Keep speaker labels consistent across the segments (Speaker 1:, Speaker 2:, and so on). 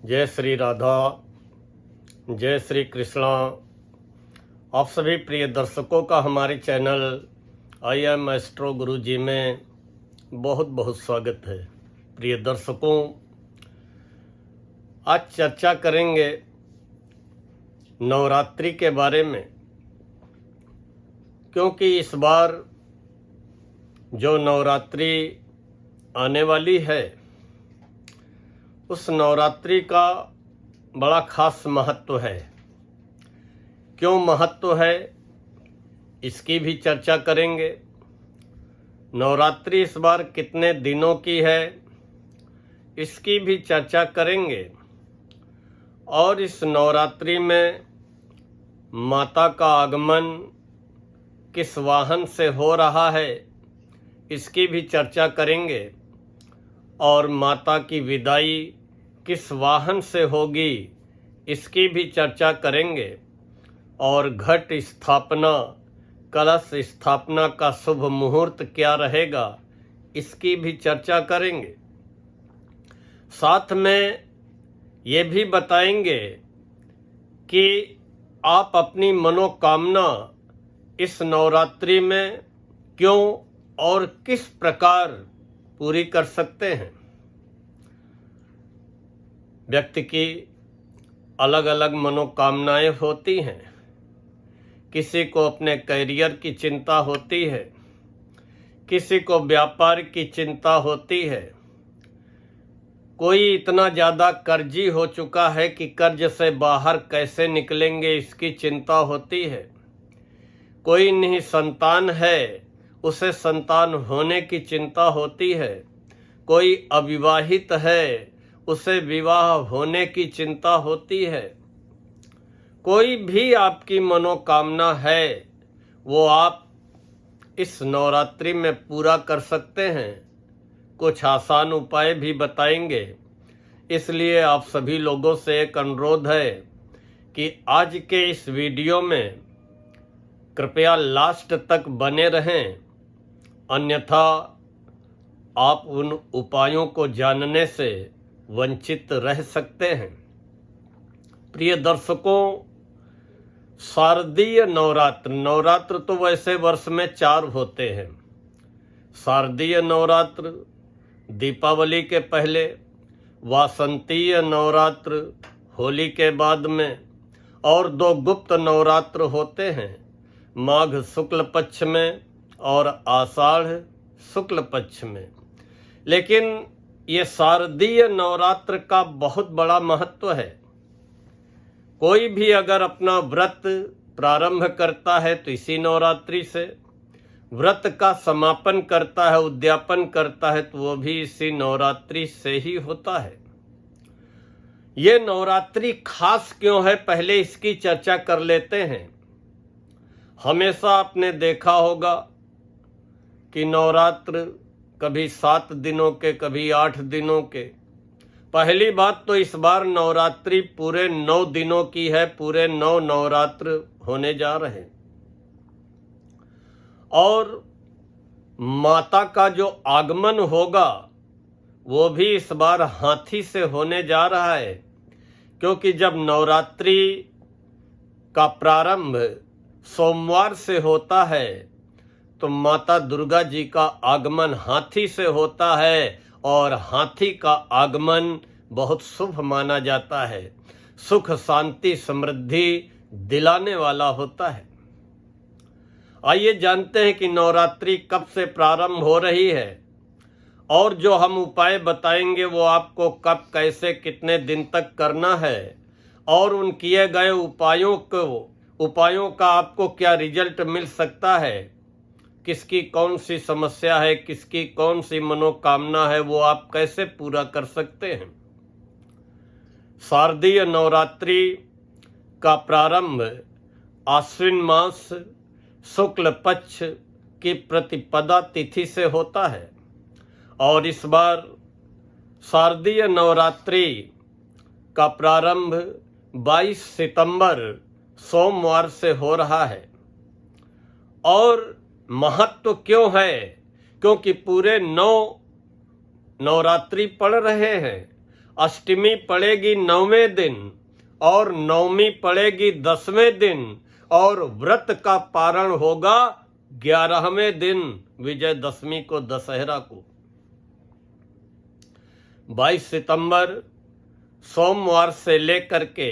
Speaker 1: जय श्री राधा, जय श्री कृष्णा। आप सभी प्रिय दर्शकों का हमारे चैनल आई एम एस्ट्रो गुरु जी में बहुत बहुत स्वागत है। प्रिय दर्शकों, आज चर्चा करेंगे नवरात्रि के बारे में, क्योंकि इस बार जो नवरात्रि आने वाली है उस नवरात्रि का बड़ा खास महत्व है। क्यों महत्व है इसकी भी चर्चा करेंगे। नवरात्रि इस बार कितने दिनों की है इसकी भी चर्चा करेंगे। और इस नवरात्रि में माता का आगमन किस वाहन से हो रहा है इसकी भी चर्चा करेंगे। और माता की विदाई किस वाहन से होगी इसकी भी चर्चा करेंगे। और घट स्थापना, कलश स्थापना का शुभ मुहूर्त क्या रहेगा इसकी भी चर्चा करेंगे। साथ में ये भी बताएंगे कि आप अपनी मनोकामना इस नवरात्रि में क्यों और किस प्रकार पूरी कर सकते हैं। व्यक्ति की अलग अलग मनोकामनाएं होती हैं। किसी को अपने करियर की चिंता होती है, किसी को व्यापार की चिंता होती है, कोई इतना ज़्यादा कर्जी हो चुका है कि कर्ज से बाहर कैसे निकलेंगे इसकी चिंता होती है। कोई नहीं संतान है, उसे संतान होने की चिंता होती है। कोई अविवाहित है, उसे विवाह होने की चिंता होती है। कोई भी आपकी मनोकामना है वो आप इस नवरात्रि में पूरा कर सकते हैं। कुछ आसान उपाय भी बताएंगे। इसलिए आप सभी लोगों से एक अनुरोध है कि आज के इस वीडियो में कृपया लास्ट तक बने रहें, अन्यथा आप उन उपायों को जानने से वंचित रह सकते हैं। प्रिय दर्शकों, शारदीय नवरात्र तो वैसे वर्ष में 4 होते हैं। शारदीय नवरात्र दीपावली के पहले, वासंतीय नवरात्र होली के बाद में, और 2 गुप्त नवरात्र होते हैं, माघ शुक्ल पक्ष में और आषाढ़ शुक्ल पक्ष में। लेकिन ये शारदीय नवरात्र का बहुत बड़ा महत्व है। कोई भी अगर अपना व्रत प्रारंभ करता है तो इसी नवरात्रि से, व्रत का समापन करता है, उद्यापन करता है तो वो भी इसी नवरात्रि से ही होता है। ये नवरात्रि खास क्यों है पहले इसकी चर्चा कर लेते हैं। हमेशा आपने देखा होगा कि नवरात्र कभी 7 दिनों के, कभी 8 दिनों के। पहली बात तो इस बार नवरात्रि पूरे 9 दिनों की है। पूरे 9 नवरात्र होने जा रहे हैं। और माता का जो आगमन होगा वो भी इस बार हाथी से होने जा रहा है, क्योंकि जब नवरात्रि का प्रारंभ सोमवार से होता है तो माता दुर्गा जी का आगमन हाथी से होता है। और हाथी का आगमन बहुत शुभ माना जाता है, सुख शांति समृद्धि दिलाने वाला होता है। आइए जानते हैं कि नवरात्रि कब से प्रारंभ हो रही है, और जो हम उपाय बताएंगे वो आपको कब, कैसे, कितने दिन तक करना है, और उन किए गए उपायों का आपको क्या रिजल्ट मिल सकता है, किसकी कौन सी समस्या है, किसकी कौन सी मनोकामना है, वो आप कैसे पूरा कर सकते हैं। शारदीय नवरात्रि का प्रारंभ आश्विन मास शुक्ल पक्ष की प्रतिपदा तिथि से होता है। और इस बार शारदीय नवरात्रि का प्रारंभ 22 सितंबर सोमवार से हो रहा है। और महत्व क्यों है? क्योंकि पूरे 9 नवरात्रि पड़ रहे हैं अष्टमी पड़ेगी 9वें दिन और नवमी पड़ेगी 10वें दिन और व्रत का पारण होगा 11वें दिन विजयदशमी को, दशहरा को। 22 सितंबर सोमवार से लेकर के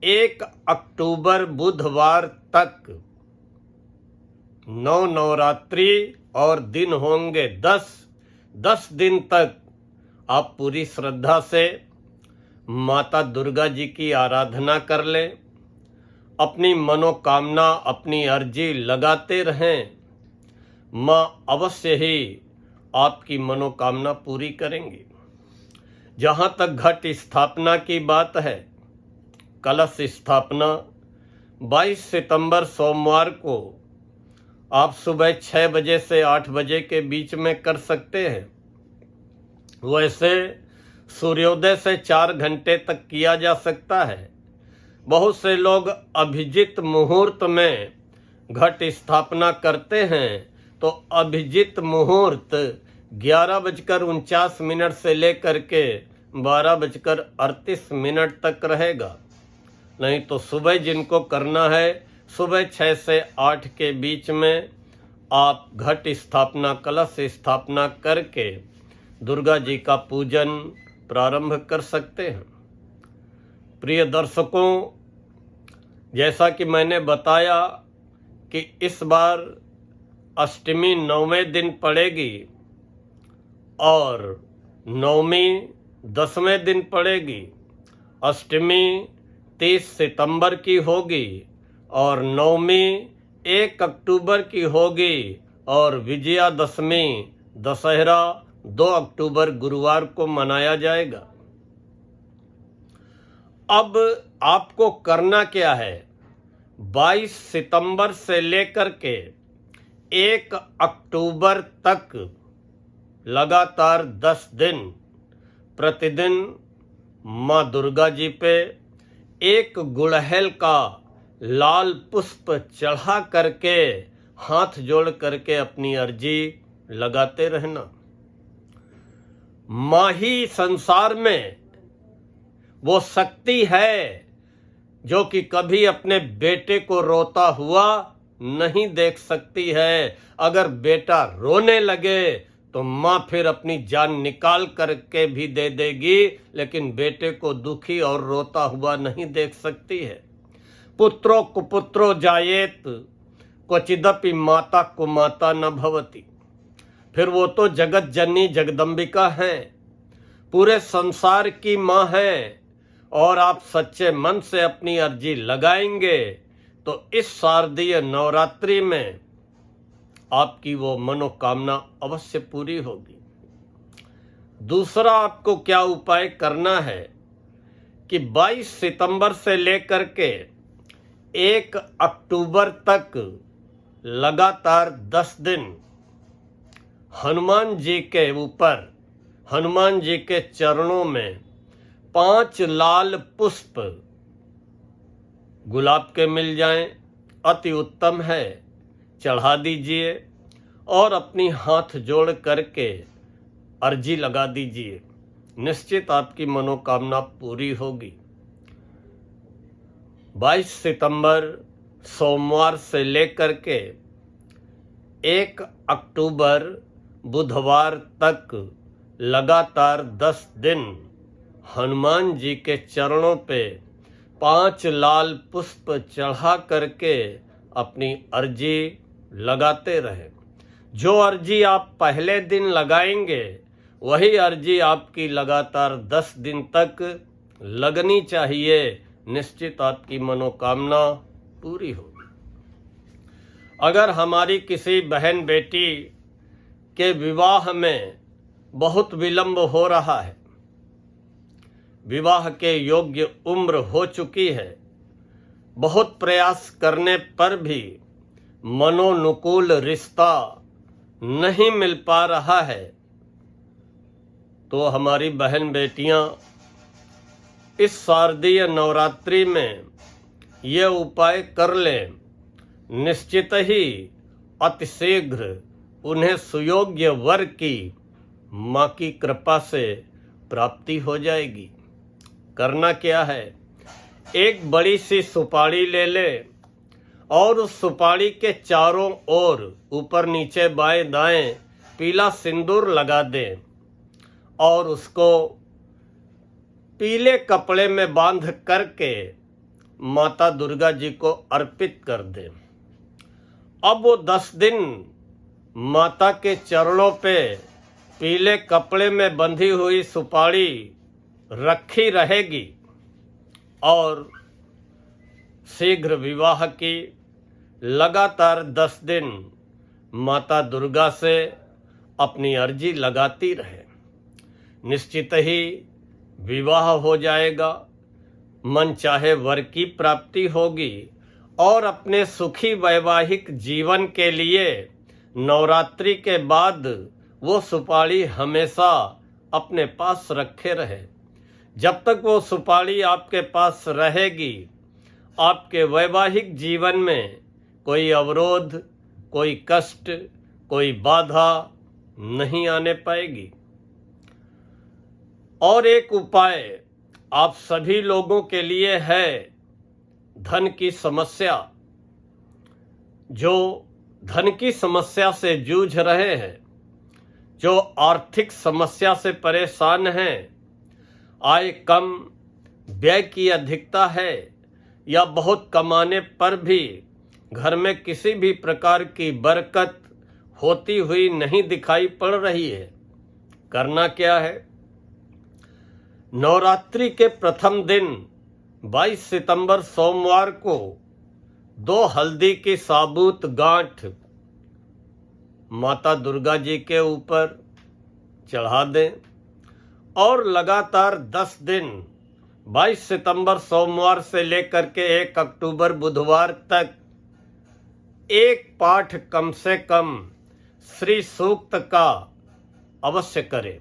Speaker 1: 1 अक्टूबर बुधवार तक 9 नवरात्रि और दिन होंगे 10 दिन तक आप पूरी श्रद्धा से माता दुर्गा जी की आराधना कर लें, अपनी मनोकामना, अपनी अर्जी लगाते रहें। माँ अवश्य ही आपकी मनोकामना पूरी करेंगी। जहाँ तक घट स्थापना की बात है, कलश स्थापना 22 सितंबर सोमवार को आप सुबह 6 बजे से 8 बजे के बीच में कर सकते हैं। वैसे सूर्योदय से 4 घंटे तक किया जा सकता है। बहुत से लोग अभिजित मुहूर्त में घट स्थापना करते हैं, तो अभिजित मुहूर्त 11:49 से लेकर के 12:38 तक रहेगा। नहीं तो सुबह जिनको करना है, सुबह 6 से 8 के बीच में आप घट स्थापना, कलश स्थापना करके दुर्गा जी का पूजन प्रारंभ कर सकते हैं। प्रिय दर्शकों, जैसा कि मैंने बताया कि इस बार अष्टमी 9वें दिन पड़ेगी और नवमी 10वें दिन पड़ेगी। अष्टमी 30 सितंबर की होगी और नवमी 1 अक्टूबर की होगी और विजयादशमी दशहरा 2 अक्टूबर गुरुवार को मनाया जाएगा। अब आपको करना क्या है? 22 सितंबर से लेकर के 1 अक्टूबर तक लगातार 10 दिन प्रतिदिन माँ दुर्गा जी पे 1 गुड़हल का लाल पुष्प चढ़ा करके हाथ जोड़ करके अपनी अर्जी लगाते रहना। माँ ही संसार में वो शक्ति है जो कि कभी अपने बेटे को रोता हुआ नहीं देख सकती है। अगर बेटा रोने लगे तो माँ फिर अपनी जान निकाल करके भी दे देगी, लेकिन बेटे को दुखी और रोता हुआ नहीं देख सकती है। पुत्रो कुपुत्रो जायेत क्वचिदपि माता कुमाता न भवति। फिर वो तो जगत जननी जगदम्बिका है, पूरे संसार की माँ है। और आप सच्चे मन से अपनी अर्जी लगाएंगे तो इस शारदीय नवरात्रि में आपकी वो मनोकामना अवश्य पूरी होगी। दूसरा आपको क्या उपाय करना है कि 22 सितंबर से लेकर के 1 अक्टूबर तक लगातार 10 दिन हनुमान जी के ऊपर, हनुमान जी के चरणों में 5 लाल पुष्प गुलाब के मिल जाएं, अति उत्तम है, चढ़ा दीजिए और अपनी हाथ जोड़ करके अर्जी लगा दीजिए। निश्चित आपकी मनोकामना पूरी होगी। 22 सितंबर सोमवार से लेकर के 1 अक्टूबर बुधवार तक लगातार 10 दिन हनुमान जी के चरणों पे 5 लाल पुष्प चढ़ा करके अपनी अर्जी लगाते रहें। जो अर्जी आप पहले दिन लगाएंगे वही अर्जी आपकी लगातार 10 दिन तक लगनी चाहिए। निश्चित आपकी मनोकामना पूरी होगी। अगर हमारी किसी बहन बेटी के विवाह में बहुत विलंब हो रहा है, विवाह के योग्य उम्र हो चुकी है, बहुत प्रयास करने पर भी मनोनुकूल रिश्ता नहीं मिल पा रहा है, तो हमारी बहन बेटियां इस शारदीय नवरात्रि में ये उपाय कर लें। निश्चित ही अतिशीघ्र उन्हें सुयोग्य वर की माँ की कृपा से प्राप्ति हो जाएगी। करना क्या है, एक बड़ी सी सुपारी ले ले और उस सुपारी के चारों ओर ऊपर नीचे बाएं दाएं पीला सिंदूर लगा दें और उसको पीले कपड़े में बांध करके माता दुर्गा जी को अर्पित कर दें। अब वो 10 दिन माता के चरणों पे पीले कपड़े में बंधी हुई सुपारी रखी रहेगी और शीघ्र विवाह की लगातार 10 दिन माता दुर्गा से अपनी अर्जी लगाती रहे। निश्चित ही विवाह हो जाएगा, मन चाहे वर की प्राप्ति होगी और अपने सुखी वैवाहिक जीवन के लिए नवरात्रि के बाद वो सुपारी हमेशा अपने पास रखे रहे। जब तक वो सुपारी आपके पास रहेगी, आपके वैवाहिक जीवन में कोई अवरोध, कोई कष्ट, कोई बाधा नहीं आने पाएगी। और एक उपाय आप सभी लोगों के लिए है, धन की समस्या। जो धन की समस्या से जूझ रहे हैं, जो आर्थिक समस्या से परेशान हैं, आय कम, व्यय की अधिकता है या बहुत कमाने पर भी घर में किसी भी प्रकार की बरकत होती हुई नहीं दिखाई पड़ रही है, करना क्या है, नवरात्रि के प्रथम दिन 22 सितंबर सोमवार को 2 हल्दी की साबुत गांठ माता दुर्गा जी के ऊपर चढ़ा दें और लगातार 10 दिन 22 सितंबर सोमवार से लेकर के 1 अक्टूबर बुधवार तक एक पाठ कम से कम श्री सूक्त का अवश्य करें।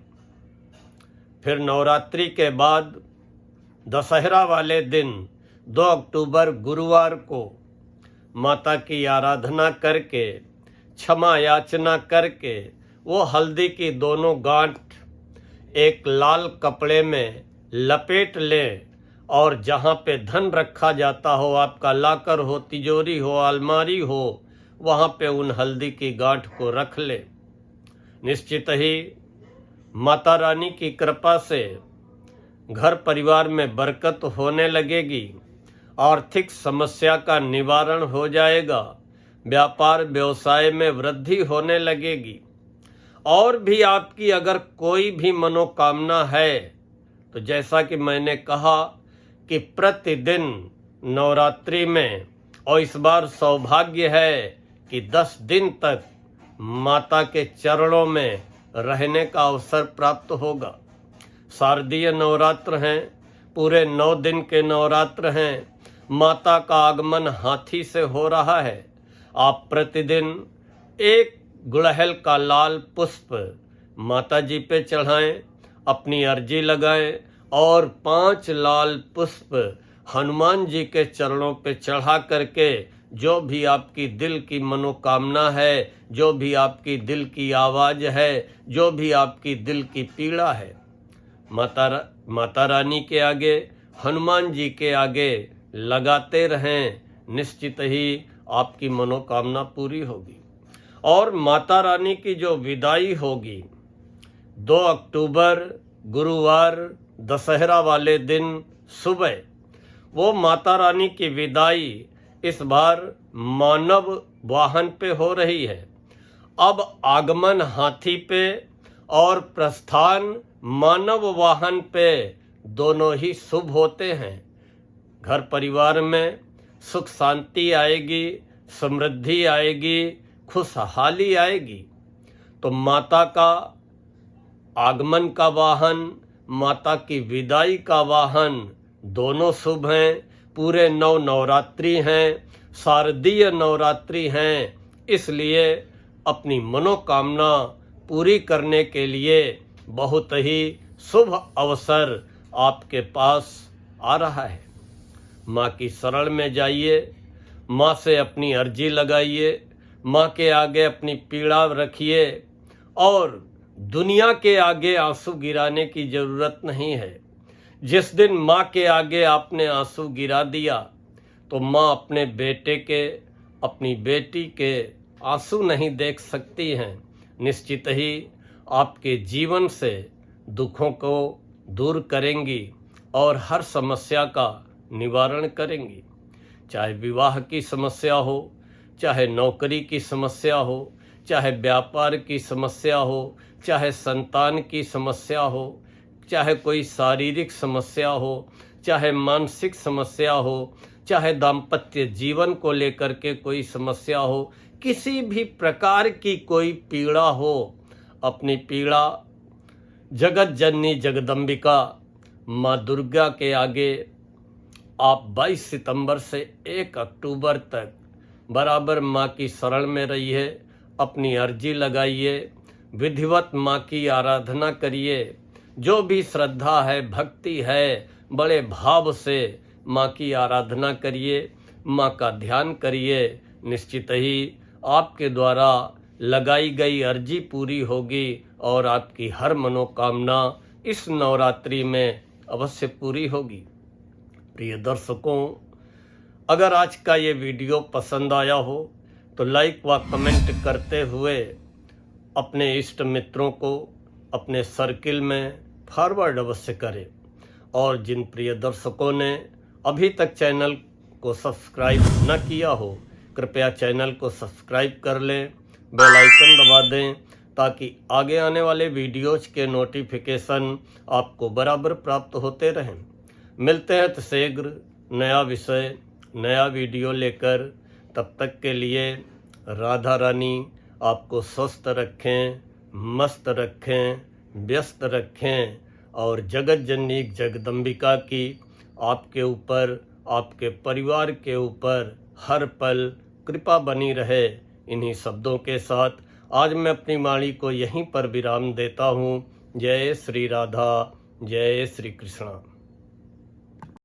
Speaker 1: फिर नवरात्रि के बाद दशहरा वाले दिन 2 अक्टूबर गुरुवार को माता की आराधना करके, क्षमा याचना करके वो हल्दी की दोनों गांठ एक लाल कपड़े में लपेट लें और जहाँ पे धन रखा जाता हो, आपका लाकर हो, तिजोरी हो, अलमारी हो, वहाँ पे उन हल्दी की गांठ को रख लें। निश्चित ही माता रानी की कृपा से घर परिवार में बरकत होने लगेगी, आर्थिक समस्या का निवारण हो जाएगा, व्यापार व्यवसाय में वृद्धि होने लगेगी। और भी आपकी अगर कोई भी मनोकामना है तो जैसा कि मैंने कहा कि प्रतिदिन नवरात्रि में, और इस बार सौभाग्य है कि 10 दिन तक माता के चरणों में रहने का अवसर प्राप्त होगा। शारदीय नवरात्र हैं, पूरे 9 दिन के नवरात्र हैं। माता का आगमन हाथी से हो रहा है। आप प्रतिदिन एक गुड़हल का लाल पुष्प माता जी पे चढ़ाएं, अपनी अर्जी लगाएं और 5 लाल पुष्प हनुमान जी के चरणों पे चढ़ा करके जो भी आपकी दिल की मनोकामना है, जो भी आपकी दिल की आवाज़ है, जो भी आपकी दिल की पीड़ा है, माता रानी के आगे, हनुमान जी के आगे लगाते रहें। निश्चित ही आपकी मनोकामना पूरी होगी। और माता रानी की जो विदाई होगी 2 अक्टूबर गुरुवार दशहरा वाले दिन सुबह, वो माता रानी की विदाई इस बार मानव वाहन पे हो रही है। अब आगमन हाथी पे और प्रस्थान मानव वाहन पे दोनों ही शुभ होते हैं। घर परिवार में सुख शांति आएगी, समृद्धि आएगी, खुशहाली आएगी। तो माता का आगमन का वाहन, माता की विदाई का वाहन दोनों शुभ हैं। पूरे 9 नवरात्रि हैं, शारदीय नवरात्रि हैं। इसलिए अपनी मनोकामना पूरी करने के लिए बहुत ही शुभ अवसर आपके पास आ रहा है। माँ की शरण में जाइए, माँ से अपनी अर्जी लगाइए, माँ के आगे अपनी पीड़ा रखिए और दुनिया के आगे आंसू गिराने की जरूरत नहीं है। जिस दिन माँ के आगे आपने आंसू गिरा दिया तो माँ अपने बेटे के, अपनी बेटी के आंसू नहीं देख सकती हैं। निश्चित ही आपके जीवन से दुखों को दूर करेंगी और हर समस्या का निवारण करेंगी। चाहे विवाह की समस्या हो, चाहे नौकरी की समस्या हो, चाहे व्यापार की समस्या हो, चाहे संतान की समस्या हो, चाहे कोई शारीरिक समस्या हो, चाहे मानसिक समस्या हो, चाहे दाम्पत्य जीवन को लेकर के कोई समस्या हो, किसी भी प्रकार की कोई पीड़ा हो, अपनी पीड़ा जगत जननी जगदम्बिका माँ दुर्गा के आगे आप 22 सितंबर से 1 अक्टूबर तक बराबर माँ की शरण में रहिए, अपनी अर्जी लगाइए, विधिवत माँ की आराधना करिए। जो भी श्रद्धा है, भक्ति है, बड़े भाव से माँ की आराधना करिए, माँ का ध्यान करिए। निश्चित ही आपके द्वारा लगाई गई अर्जी पूरी होगी और आपकी हर मनोकामना इस नवरात्रि में अवश्य पूरी होगी। प्रिय दर्शकों, अगर आज का ये वीडियो पसंद आया हो तो लाइक व कमेंट करते हुए अपने इष्ट मित्रों को अपने सर्किल में फॉरवर्ड अवश्य करें। और जिन प्रिय दर्शकों ने अभी तक चैनल को सब्सक्राइब न किया हो, कृपया चैनल को सब्सक्राइब कर लें, बेल आइकन दबा दें ताकि आगे आने वाले वीडियोज के नोटिफिकेशन आपको बराबर प्राप्त होते रहें। मिलते हैं तो शीघ्र नया विषय, नया वीडियो लेकर। तब तक के लिए राधा रानी आपको स्वस्थ रखें, मस्त रखें, व्यस्त रखें और जगत जननी जगदम्बिका की आपके ऊपर, आपके परिवार के ऊपर हर पल कृपा बनी रहे। इन्हीं शब्दों के साथ आज मैं अपनी वाणी को यहीं पर विराम देता हूँ। जय श्री राधा, जय श्री कृष्णा।